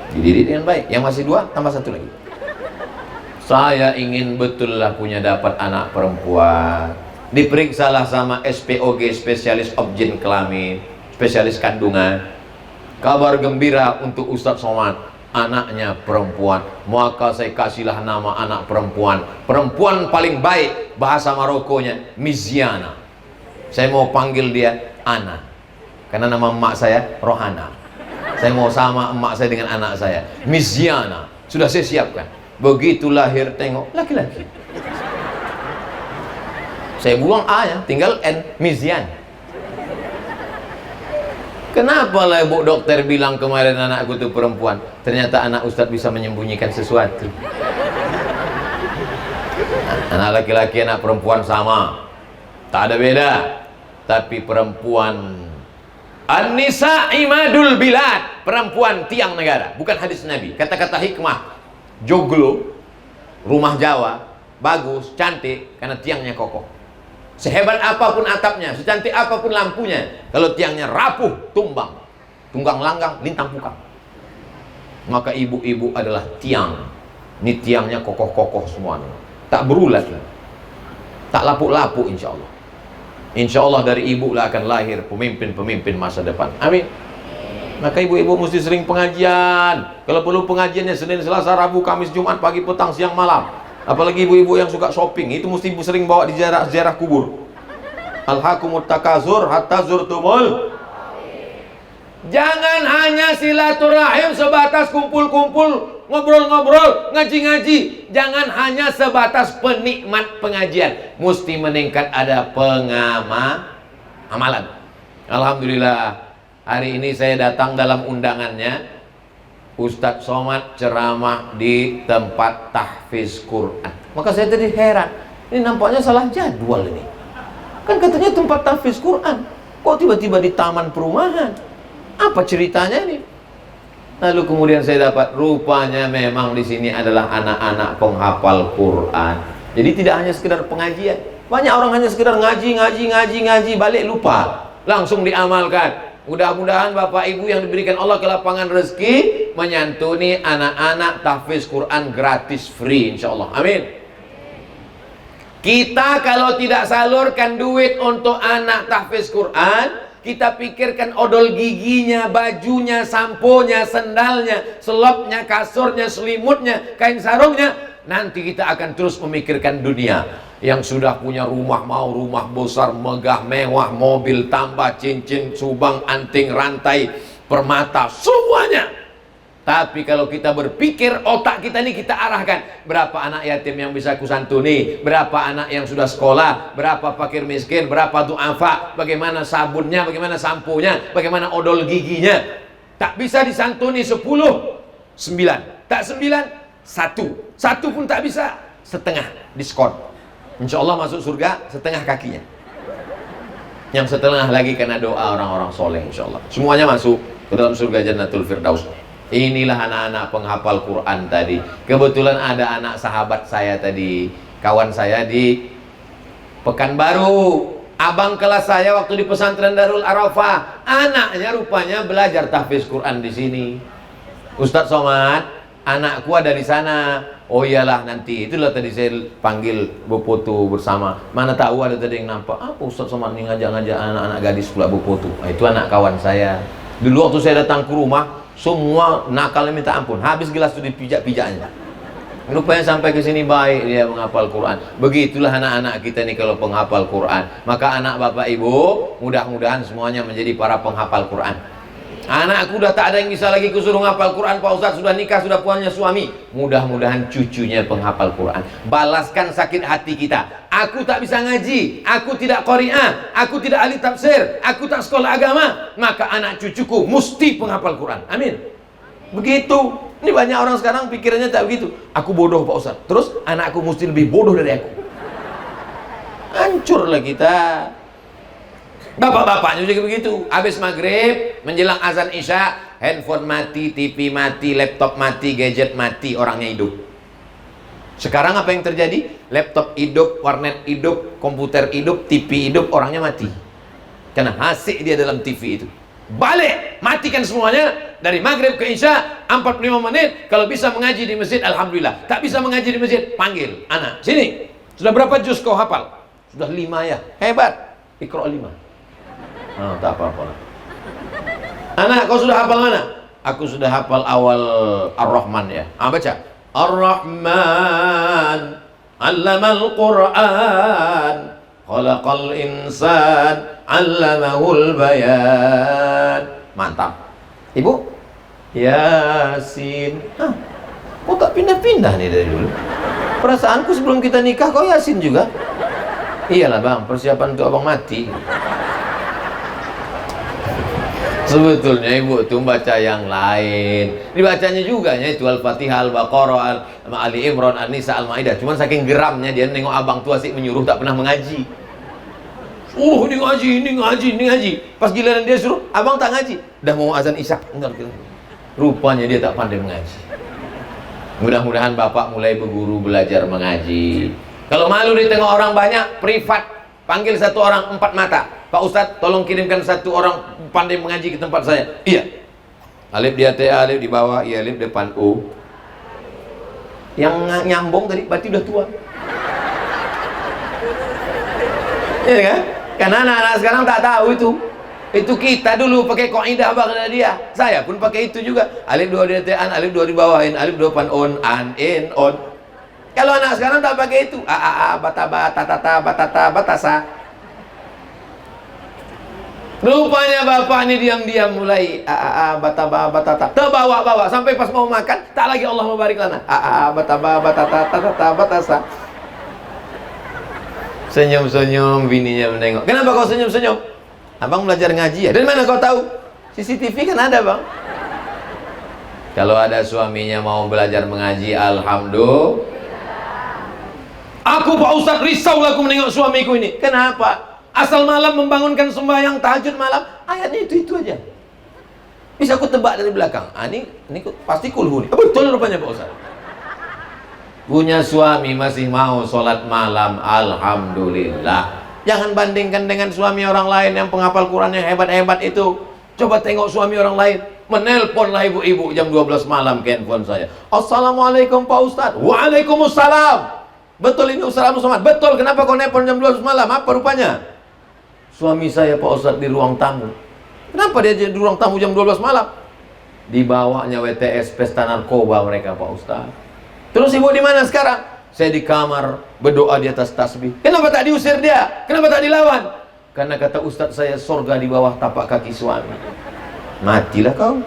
Dididik dengan baik. Yang masih 2 tambah 1 lagi. Saya ingin betul lah punya dapat anak perempuan. Diperiksalah sama SPOG, spesialis objin kelamin, spesialis kandungan. Kabar gembira untuk Ustadz Somad, anaknya perempuan. Maka saya kasihlah nama anak perempuan. Perempuan paling baik, bahasa Marokonya Miziana. Saya mau panggil dia Ana, karena nama emak saya Rohana. Saya mau sama emak saya dengan anak saya, Miziana. Sudah saya siapkan. Begitu lahir tengok laki-laki. Saya buang A ya, tinggal N, Mizian. Kenapa lah ibu dokter bilang kemarin anakku itu perempuan? Ternyata anak Ustadz bisa menyembunyikan sesuatu. Anak laki-laki, anak perempuan sama, tak ada beda. Tapi perempuan, An-nisa imadul bilad, perempuan tiang negara, bukan hadis Nabi. Kata-kata hikmah, joglo, rumah Jawa, bagus, cantik, karena tiangnya kokoh. Sehebat apapun atapnya, secantik apapun lampunya, kalau tiangnya rapuh, tumbang, tunggang langgang, lintang pukang. Maka ibu-ibu adalah tiang. Ini tiangnya kokoh-kokoh semuanya, tak berulat, tak lapuk-lapuk, insya Allah. Insya Allah dari ibu lah akan lahir pemimpin-pemimpin masa depan. Amin. Maka ibu-ibu mesti sering pengajian. Kalau perlu pengajiannya Senin, Selasa, Rabu, Kamis, Jumat, pagi, petang, siang, malam. Apalagi ibu-ibu yang suka shopping, itu mesti ibu sering bawa di ziarah kubur. Alhaakumut takazur hatta zurtumul. Jangan hanya silaturahim sebatas kumpul-kumpul, ngobrol-ngobrol, ngaji-ngaji. Jangan hanya sebatas penikmat pengajian. Mesti meningkat ada amalan. Alhamdulillah, hari ini saya datang dalam undangannya Ustadz Somad ceramah di tempat tahfiz Quran. Maka saya tadi heran, ini nampaknya salah jadwal ini. Kan katanya tempat tahfiz Quran. Kok tiba-tiba di taman perumahan? Apa ceritanya nih? Lalu kemudian saya dapat, rupanya memang di sini adalah anak-anak penghafal Quran. Jadi tidak hanya sekedar pengajian. Banyak orang hanya sekedar ngaji, balik lupa. Langsung diamalkan. Mudah-mudahan Bapak Ibu yang diberikan Allah kelapangan rezeki menyantuni anak-anak tahfiz Quran gratis, free, insya Allah. Amin. Kita kalau tidak salurkan duit untuk anak tahfiz Quran, kita pikirkan odol giginya, bajunya, samponya, sendalnya, selopnya, kasurnya, selimutnya, kain sarungnya. Nanti kita akan terus memikirkan dunia. Yang sudah punya rumah, mau rumah besar, megah, mewah, mobil, tambah cincin, subang, anting, rantai, permata, semuanya. Tapi kalau kita berpikir, otak kita ini kita arahkan, berapa anak yatim yang bisa kusantuni, berapa anak yang sudah sekolah, berapa fakir miskin, berapa du'afa, bagaimana sabunnya, bagaimana sampunya, bagaimana odol giginya. Tak bisa disantuni 10, 9, tak 9, 1 pun tak bisa, setengah diskon. Insya Allah masuk surga setengah kakinya, yang setengah lagi karena doa orang-orang soleh. Insya Allah semuanya masuk ke dalam surga Jannatul Firdaus. Inilah anak-anak penghafal Quran tadi. Kebetulan ada anak sahabat saya tadi, kawan saya di Pekanbaru, abang kelas saya waktu di pesantren Darul Arafah. Anaknya rupanya belajar tahfiz Quran di sini. Ustadz Somad, anakku ada di sana. Oh iyalah, nanti itulah tadi saya panggil berfoto bersama. Mana tahu ada tadi yang nampak, apa Ustadz Somad nih ngajak-ngajak anak-anak gadis pula berfoto. Nah, itu anak kawan saya. Dulu waktu saya datang ke rumah, semua nakalnya minta ampun, habis gelas itu dipijak-pijaknya. Rupanya sampai ke sini baik dia menghafal Quran. Begitulah anak-anak kita nih kalau penghafal Quran. Maka anak Bapak Ibu, mudah-mudahan semuanya menjadi para penghafal Quran. Anakku udah tak ada yang bisa lagi kusuruh menghafal Quran, Pak Ustadz sudah nikah, sudah punya suami. Mudah-mudahan cucunya penghafal Quran. Balaskan sakit hati kita. Aku tak bisa ngaji, aku tidak qari'ah, aku tidak ahli tafsir, aku tak sekolah agama, maka anak cucuku mesti penghafal Quran. Amin. Begitu. Ini banyak orang sekarang pikirannya tak begitu. Aku bodoh Pak Ustadz, terus anakku mesti lebih bodoh dari aku. Hancurlah kita. Bapak-bapaknya juga begitu. Habis maghrib, menjelang azan isya, handphone mati, TV mati, laptop mati, gadget mati, orangnya hidup. Sekarang apa yang terjadi? Laptop hidup, warnet hidup, komputer hidup, TV hidup, orangnya mati. Karena asik dia dalam TV itu. Balik, matikan semuanya. Dari maghrib ke isya 45 menit. Kalau bisa mengaji di masjid, alhamdulillah. Tak bisa mengaji di masjid, panggil anak, sini. Sudah berapa juz kau hafal? Sudah 5 ya. Hebat. Iqra 5. Oh, tak apa-apa. Anak, kau sudah hafal mana? Aku sudah hafal awal Ar-Rahman ya. Baca. Ar-Rahman 'allamal Qur'an, khalaqal insan, 'allamahul bayan. Mantap. Ibu? Yasin. Kok tak pindah-pindah nih dari dulu? Perasaanku sebelum kita nikah kau Yasin juga. Iyalah bang, persiapan untuk abang mati. Sebetulnya ibu tuh baca yang lain. Dibacanya juga ya itu Al-Fatihah, Al-Baqarah, Ali Imran, An-Nisa, Al-Maidah. Cuman saking geramnya dia nengok abang tua sih menyuruh tak pernah mengaji. Ini ngaji, ini ngaji, ini ngaji. Pas giliran dia suruh, abang tak ngaji. Udah mau azan isya, enggak. Rupanya dia tak pandai mengaji. Mudah-mudahan bapak mulai berguru belajar mengaji. Kalau malu ditengok orang banyak, privat. Panggil satu orang 4 mata. Pak Ustadz, tolong kirimkan satu orang pandai mengaji ke tempat saya. Iya. Alif di atas, alif di bawah, iya alif depan O. Yang nyambung tadi berarti udah tua. Iya kan? Karena anak-anak sekarang tak tahu itu. Itu kita dulu pakai kaidah bang dia. Saya pun pakai itu juga. Alif 2 di atas, alif 2 di bawahin, alif 2 depan on, an, in, on. Kalau anak sekarang tak pakai itu. Bataba, tatata, batata, batasa. Rupanya bapak ini diam-diam mulai bataba, batata. Terbawa-bawa sampai pas mau makan, tak lagi Allah membarik lana. Bataba, batata, tatata, batasa. Senyum-senyum bininya menengok. Kenapa kau senyum-senyum? Abang belajar ngaji ya? Dari mana kau tahu? CCTV kan ada bang. Kalau ada suaminya mau belajar mengaji, alhamdulillah. Aku Pak Ustadz risau lah aku menengok suamiku ini. Kenapa? Asal malam membangunkan sembahyang tahajud malam, ayatnya itu aja. Bisa aku tebak dari belakang. Ini pasti kulhu nih. Betul rupanya Pak Ustaz. Punya suami masih mau sholat malam, alhamdulillah. Jangan bandingkan dengan suami orang lain yang penghafal Quran yang hebat-hebat itu. Coba tengok suami orang lain. Menelponlah ibu-ibu jam 12 malam ke handphone saya. Assalamualaikum Pak Ustaz. Waalaikumsalam. Betul ini Ustaz Somad? Betul, kenapa kau nelpon jam 12 malam? Apa rupanya? Suami saya Pak Ustaz di ruang tamu. Kenapa dia di ruang tamu jam 12 malam? Dibawanya WTS pesta narkoba mereka Pak Ustaz. Terus ibu di mana sekarang? Saya di kamar berdoa di atas tasbih. Kenapa tak diusir dia? Kenapa tak dilawan? Karena kata Ustaz saya, surga di bawah tapak kaki suami. Matilah kau.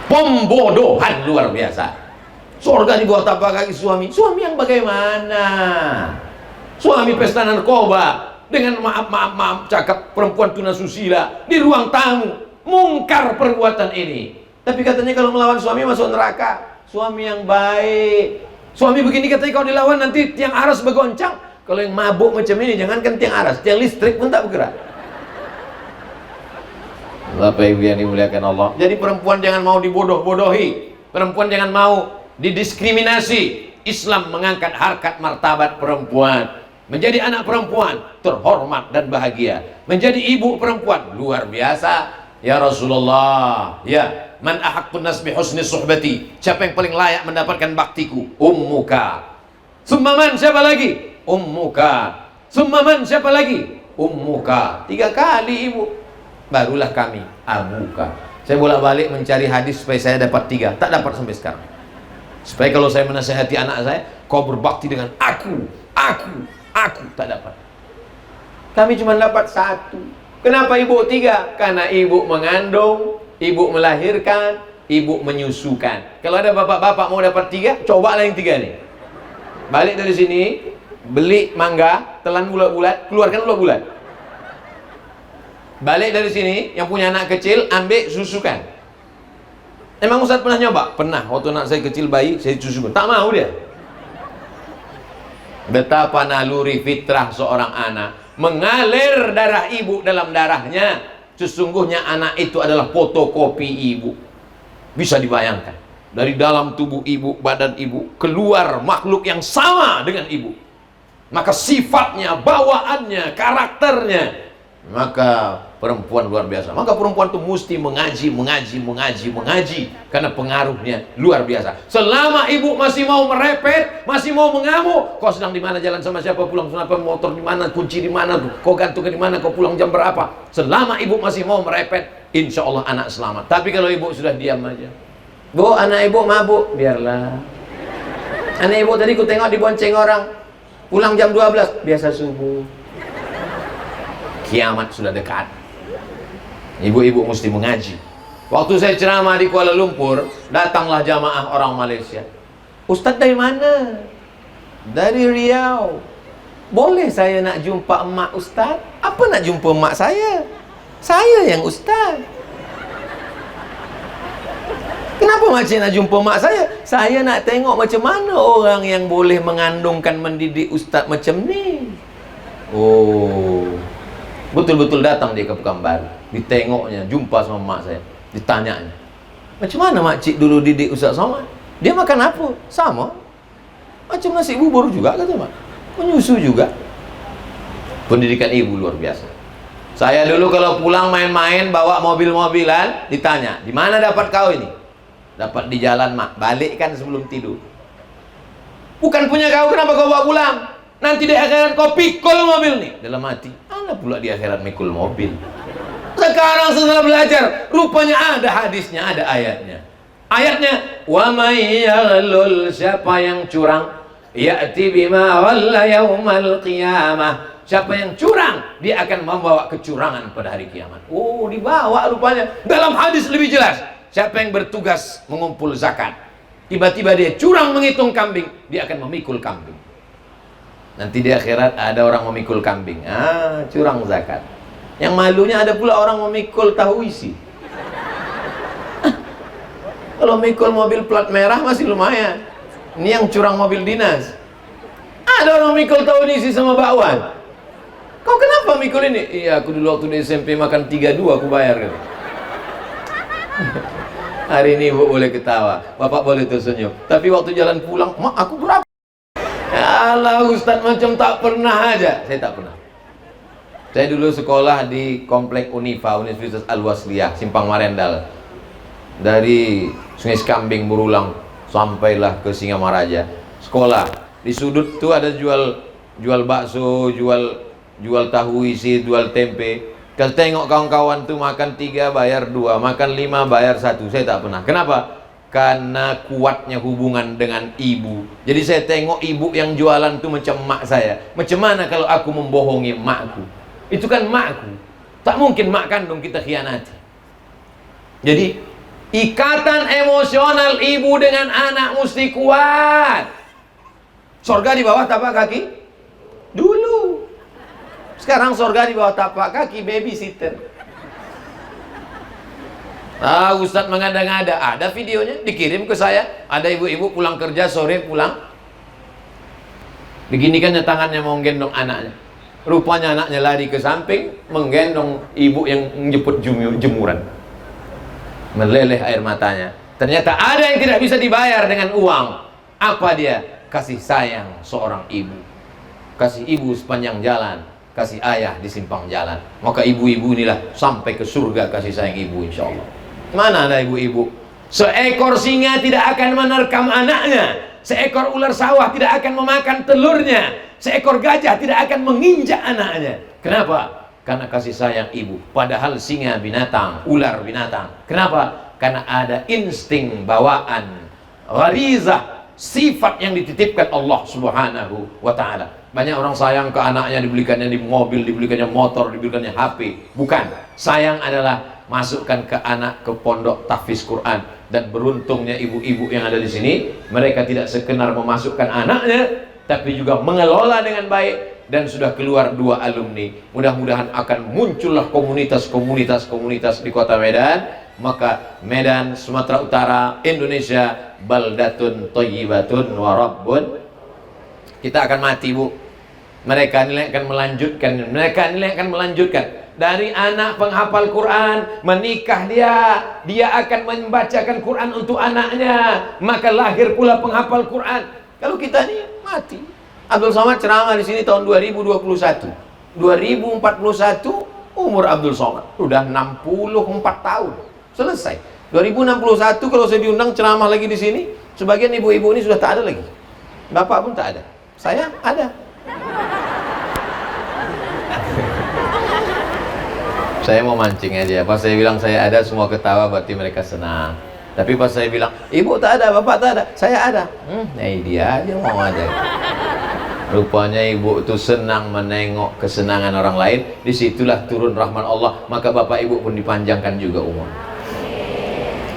Pembodohan luar biasa. Surga di bawah tapak kaki suami. Suami yang bagaimana? Suami pesta narkoba dengan maaf cakap perempuan tunasusila di ruang tamu, mungkar perbuatan ini. Tapi katanya kalau melawan suami masuk neraka. Suami yang baik. Suami begini katanya kalau dilawan nanti tiang aras bergoncang. Kalau yang mabuk macam ini jangankan tiang aras, tiang listrik pun tak bergerak. Bapak Ibu yang dimuliakan Allah. Jadi perempuan jangan mau dibodoh-bodohi. Perempuan jangan mau didiskriminasi. Islam mengangkat harkat martabat perempuan. Menjadi anak perempuan terhormat dan bahagia. Menjadi ibu perempuan luar biasa. Ya Rasulullah, ya, man ahaqqun nas bi husni suhbati. Siapa yang paling layak mendapatkan baktiku? Ummuka. Summaman siapa lagi? Ummuka. Summaman siapa lagi? Ummuka. 3 kali ibu. Barulah kami, abuka. Saya bolak-balik mencari hadis supaya saya dapat 3. Tak dapat sampai sekarang. Supaya kalau saya menasihati anak saya, kau berbakti dengan aku, tak dapat. Kami cuma dapat 1. Kenapa ibu 3? Karena ibu mengandung, ibu melahirkan, ibu menyusukan. Kalau ada bapak-bapak mau dapat 3, cobalah yang 3 nih. Balik dari sini, beli mangga, telan bulat-bulat, keluarkan bulat-bulat. Balik dari sini, yang punya anak kecil, ambil susukan. Emang Ustaz pernah nyoba? Pernah, waktu anak saya kecil bayi, saya susukan. Tak mau dia. Betapa naluri fitrah seorang anak. Mengalir darah ibu dalam darahnya. Sesungguhnya anak itu adalah fotokopi ibu. Bisa dibayangkan, dari dalam tubuh ibu, badan ibu, keluar makhluk yang sama dengan ibu. Maka sifatnya, bawaannya, karakternya, maka perempuan luar biasa. Maka perempuan itu mesti mengaji, karena pengaruhnya luar biasa. Selama ibu masih mau merepet, masih mau mengamuk, kau sedang di mana, jalan sama siapa, pulang kenapa, motor di mana, kunci di mana, kau gantung di mana, kau pulang jam berapa. Selama ibu masih mau merepet, insya Allah anak selamat. Tapi kalau ibu sudah diam aja, Bu, anak ibu mabuk, biarlah. Anak ibu tadi ku tengok dibonceng orang, pulang jam 12, biasa subuh. Kiamat sudah dekat. Ibu-ibu mesti mengaji. Waktu saya ceramah di Kuala Lumpur, datanglah jamaah orang Malaysia. Ustaz dari mana? Dari Riau. Boleh saya nak jumpa emak Ustaz? Apa nak jumpa emak saya? Saya yang Ustaz. Kenapa makcik nak jumpa emak saya? Saya nak tengok macam mana orang yang boleh mengandungkan, mendidik Ustaz macam ni. Oh, betul-betul datang dia ke Pekanbaru. Ditengoknya, jumpa sama mak saya, ditanyanya, macam mana makcik dulu didik Ustaz Somad? Dia makan apa? Sama, macam nasi bubur juga, kata mak, menyusu juga. Pendidikan ibu luar biasa. Saya dulu kalau pulang main-main bawa mobil-mobilan, ditanya, di mana dapat kau ini? Dapat di jalan mak, balik kan sebelum tidur. Bukan punya kau, kenapa kau bawa pulang? Nanti di akhirat kau pikul mobil nih. Dalam hati, ana pula di akhirat mikul mobil. Sekarang setelah belajar, rupanya ada hadisnya, ada ayatnya. Ayatnya, wa may yaghlul, siapa yang curang, ya'ti bima ghalla yaumal qiyamah. Siapa yang curang, dia akan membawa kecurangan pada hari kiamat. Oh, dibawa rupanya. Dalam hadis lebih jelas, siapa yang bertugas mengumpul zakat, tiba-tiba dia curang menghitung kambing, dia akan memikul kambing. Nanti di akhirat ada orang memikul kambing. Curang zakat. Yang malunya ada pula orang memikul tahu isi. Kalau mikul mobil plat merah masih lumayan. Ini yang curang mobil dinas. Ada orang mikul tahu isi sama bakwan. Kau Kau kenapa mikul ini? Iya, aku dulu waktu di SMP makan 32 aku bayar gitu. Hari ini ibu boleh ketawa, bapak boleh tersenyum. Tapi waktu jalan pulang, mak aku berapa? Alah Ustadz macam tak pernah aja. Saya tak pernah. Saya dulu sekolah di Komplek Unifa, Universitas Al-Wasliyah, Simpang Marendal. Dari Sungai Sekambing berulang sampailah ke Singamaraja. Sekolah di sudut tuh ada jual bakso, jual tahu isi, jual tempe. Kalau tengok kawan-kawan tuh makan 3 bayar 2, makan 5 bayar 1. Saya tak pernah. Kenapa? Karena kuatnya hubungan dengan ibu. Jadi saya tengok ibu yang jualan tuh macam mak saya. Macam mana kalau aku membohongi makku? Itu kan makku. Tak mungkin mak kandung kita khianati. Jadi ikatan emosional ibu dengan anak mesti kuat. Sorga di bawah tapak kaki dulu. Sekarang sorga di bawah tapak kaki babysitter. Ustadz mengada-ngada. Ada videonya dikirim ke saya. Ada ibu-ibu pulang kerja sore pulang, beginikannya tangannya mau gendong anaknya. Rupanya anaknya lari ke samping menggendong ibu yang menjemput jemuran. Meleleh air matanya. Ternyata ada yang tidak bisa dibayar dengan uang. Apa dia? Kasih sayang seorang ibu. Kasih ibu sepanjang jalan, kasih ayah di simpang jalan. Maka ibu-ibu inilah sampai ke surga kasih sayang ibu, insya Allah. Mana ada ibu-ibu? Seekor singa tidak akan menerkam anaknya. Seekor ular sawah tidak akan memakan telurnya. Seekor gajah tidak akan menginjak anaknya. Kenapa? Karena kasih sayang ibu. Padahal singa binatang, ular binatang. Kenapa? Karena ada insting bawaan, gharizah, sifat yang dititipkan Allah Subhanahu wa ta'ala. Banyak orang sayang ke anaknya, dibelikannya di mobil, dibelikannya motor, dibelikannya HP. Bukan. Sayang adalah masukkan ke anak ke pondok tahfiz Quran. Dan beruntungnya ibu-ibu yang ada di sini, mereka tidak sekedar memasukkan anaknya, tapi juga mengelola dengan baik. Dan sudah keluar 2 alumni. Mudah-mudahan akan muncullah komunitas di kota Medan. Maka Medan, Sumatera Utara, Indonesia, baldatun thayyibatun wa rabbun. Kita akan mati, Bu. Mereka nilai akan melanjutkan. Dari anak penghafal Quran, menikah dia akan membacakan Quran untuk anaknya, maka lahir pula penghafal Quran. Kalau kita ini mati. Abdul Somad ceramah di sini tahun 2021. 2041 umur Abdul Somad sudah 64 tahun. Selesai. 2061 kalau saya diundang ceramah lagi di sini, sebagian ibu-ibu ini sudah tak ada lagi. Bapak pun tak ada. Saya ada. Saya mau mancing aja. Pas saya bilang saya ada, semua ketawa, berarti mereka senang. Tapi pas saya bilang, ibu tak ada, bapak tak ada, saya ada. Dia aja mau aja. Rupanya ibu itu senang menengok kesenangan orang lain. Disitulah turun rahmat Allah. Maka bapak ibu pun dipanjangkan juga umur.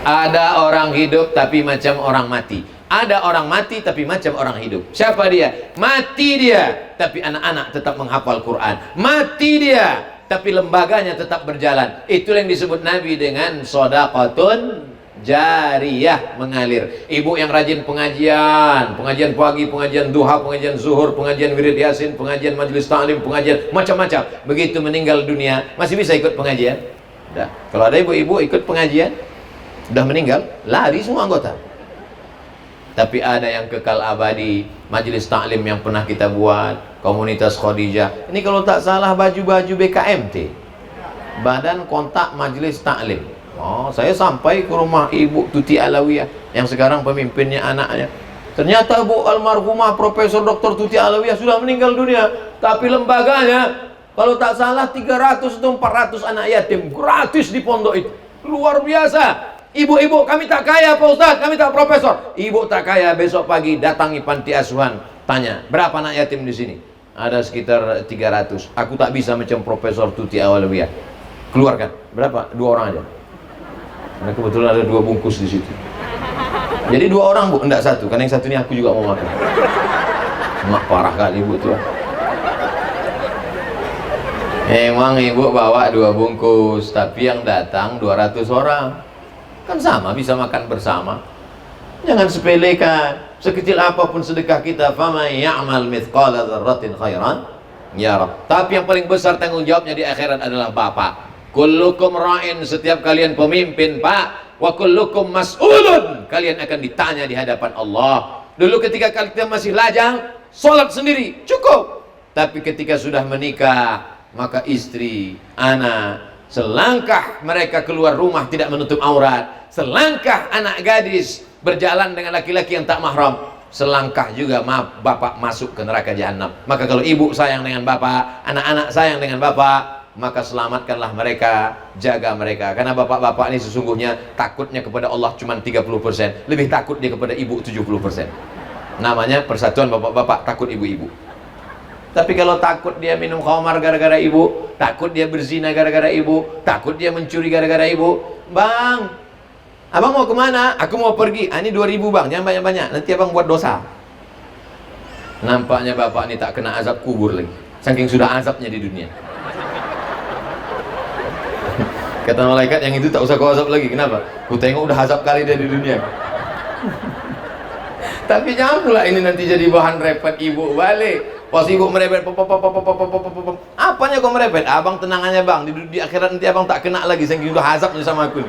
Ada orang hidup tapi macam orang mati. Ada orang mati tapi macam orang hidup. Siapa dia? Mati dia, tapi anak-anak tetap menghafal Quran. Mati dia, tapi lembaganya tetap berjalan. Itulah yang disebut Nabi dengan shadaqatun jariyah, mengalir. Ibu yang rajin pengajian pagi, pengajian duha, pengajian zuhur, pengajian wirid yasin, pengajian majelis ta'lim, pengajian macam-macam. Begitu meninggal dunia, masih bisa ikut pengajian? Udah. Kalau ada ibu-ibu ikut pengajian, udah meninggal, lari semua anggota. Tapi ada yang kekal abadi, majelis taklim yang pernah kita buat, komunitas Khadijah. Ini kalau tak salah baju-baju BKMT, Badan Kontak Majelis Taklim. Oh, saya sampai ke rumah Ibu Tuti Alawiyah yang sekarang pemimpinnya anaknya. Ternyata Bu almarhumah Profesor Dr. Tuti Alawiyah sudah meninggal dunia, tapi lembaganya kalau tak salah 300 atau 400 anak yatim gratis di pondok itu. Luar biasa. Ibu-ibu, kami tak kaya Pak Ustadz, kami tak profesor. Ibu tak kaya, besok pagi datangi panti asuhan, tanya, berapa anak yatim di sini? Ada sekitar 300. Aku tak bisa macam Profesor Tuti Alawiyah. Keluarkan. Berapa? 2 orang aja. Karena kebetulan ada 2 bungkus di situ. Jadi 2 orang, Bu, enggak 1. Karena yang satu ini aku juga mau makan. Mak parah kali Ibu tuh. Emang Ibu bawa 2 bungkus, tapi yang datang 200 orang. Kan sama, bisa makan bersama. Jangan sepelekan. Sekecil apapun sedekah kita, faman ya'mal mithqala dzarratin khairan Ya Rabb. Tapi yang paling besar tanggung jawabnya di akhirat adalah bapak. Kullukum ra'in, setiap kalian pemimpin, Pak. Wa kullukum mas'ulun, kalian akan ditanya di hadapan Allah. Dulu ketika kalian masih lajang, sholat sendiri cukup. Tapi ketika sudah menikah, maka istri, anak, selangkah mereka keluar rumah tidak menutup aurat, selangkah anak gadis berjalan dengan laki-laki yang tak mahram, selangkah juga bapak masuk ke neraka jahanam. Maka kalau ibu sayang dengan bapak, anak-anak sayang dengan bapak, maka selamatkanlah mereka, jaga mereka. Karena bapak-bapak ini sesungguhnya takutnya kepada Allah cuma 30%, lebih takut dia kepada ibu 70%. Namanya persatuan bapak-bapak takut ibu-ibu. Tapi kalau takut dia minum khamar gara-gara ibu, takut dia berzina gara-gara ibu, takut dia mencuri gara-gara ibu, bang, abang mau kemana? Aku mau pergi. Ini 2.000 bang, jangan banyak-banyak, nanti abang buat dosa. Nampaknya bapak ini tak kena azab kubur lagi, saking sudah azabnya di dunia. Kata malaikat yang itu tak usah kau azab lagi. Kenapa? Ku tengok udah azab kali dia di dunia. Tapi jangan pula ini nanti jadi bahan repot ibu balik. Pas ibu merepet, apanya kau merepet? Abang tenangannya bang, di akhirat nanti abang tak kena lagi, saking udah azabnya sama aku.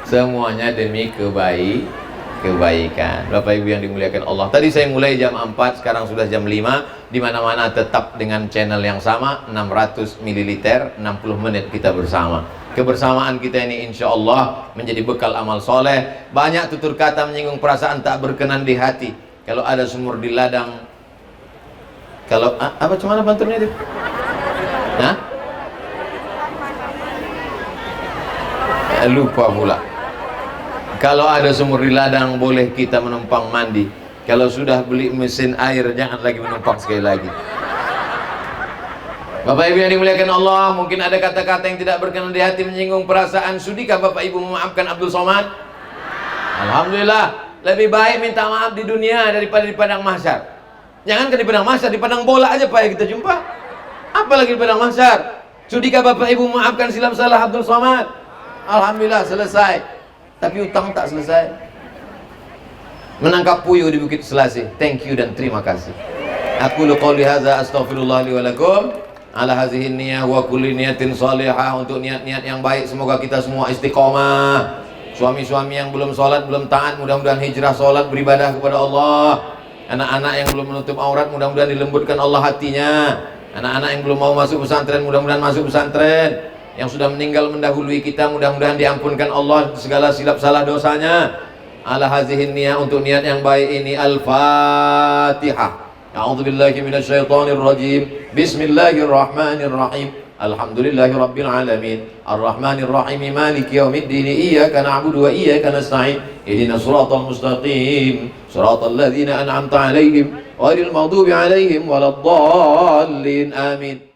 Semuanya demi kebaikan. Bapak Ibu yang dimuliakan Allah. Tadi saya mulai jam 4, sekarang sudah jam 5. Di mana-mana tetap dengan channel yang sama, 600 ml, 60 menit kita bersama. Kebersamaan kita ini insya Allah menjadi bekal amal soleh. Banyak tutur kata menyinggung perasaan tak berkenan di hati. Kalau ada sumur di ladang, kalau apa cuman pantunnya itu? Hah? Lupa pula. Kalau ada sumur di ladang boleh kita menumpang mandi. Kalau sudah beli mesin air jangan lagi menumpang sekali lagi. Bapak Ibu yang dimuliakan Allah, mungkin ada kata-kata yang tidak berkenan di hati menyinggung perasaan. Sudikah Bapak Ibu memaafkan Abdul Somad? Alhamdulillah. Lebih baik minta maaf di dunia daripada di padang mahsyar. Jangankan di padang mahsyar, di padang bola aja payah kita jumpa. Apalagi di padang mahsyar. Sudikah Bapak Ibu memaafkan silap salah Abdul Somad? Alhamdulillah selesai. Tapi utang tak selesai. Menangkap puyuh di Bukit Selasih. Thank you dan terima kasih. Aku qouli hadza astaghfirullah li wa lakum ala hadhihi niyyah wa kulli niyatin shalihah. Untuk niat-niat yang baik semoga kita semua istiqomah. Suami-suami yang belum sholat, belum taat, mudah-mudahan hijrah sholat, beribadah kepada Allah. Anak-anak yang belum menutup aurat, mudah-mudahan dilembutkan Allah hatinya. Anak-anak yang belum mau masuk pesantren, mudah-mudahan masuk pesantren. Yang sudah meninggal mendahului kita, mudah-mudahan diampunkan Allah segala silap salah dosanya. Ala hazihin niyah, untuk niat yang baik ini. Al-Fatihah. A'udzubillahi minasyaitonir rajim. Bismillahirrahmanirrahim. Alhamdulillahi Rabbil Alamin. Ar-Rahmanir Rahim. Maliki yaumiddin. Iyyaka na'budu wa iyyaka nasta'in. Ihdinas siratal mustaqim. Siratal ladzina an'amta 'alaihim ghairil maghdubi 'alaihim waladdallin. Amin.